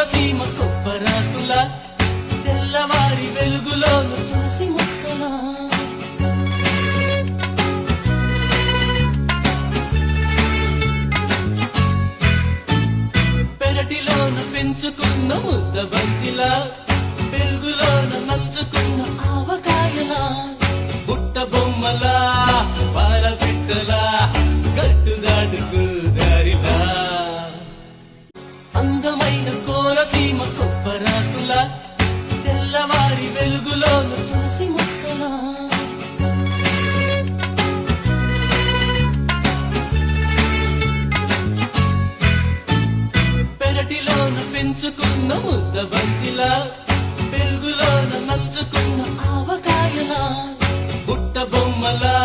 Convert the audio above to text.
కోనసీమ కొబ్బరాకుల తెల్లవారి వెలుగులోను తులసి మొక్కల పెరటిలోన పెంచుకున్న ముద్ద బంతిలా పెరుగులోన నంచుకున్న ఆవకాయలా బుట్ట బొమ్మలా పాల పిట్టలా గట్టుదాడుకు దారిలా అందమైన కోనసీమ కొబ్బరాకుల తెల్లవారి వెలుగులోను తులసి మొక్కల పెరటిలోన పెంచుకున్న ముద్ద బంతిలా పెరుగులోన నంచుకున్న ఆవకాయలా బుట్ట బొమ్మలా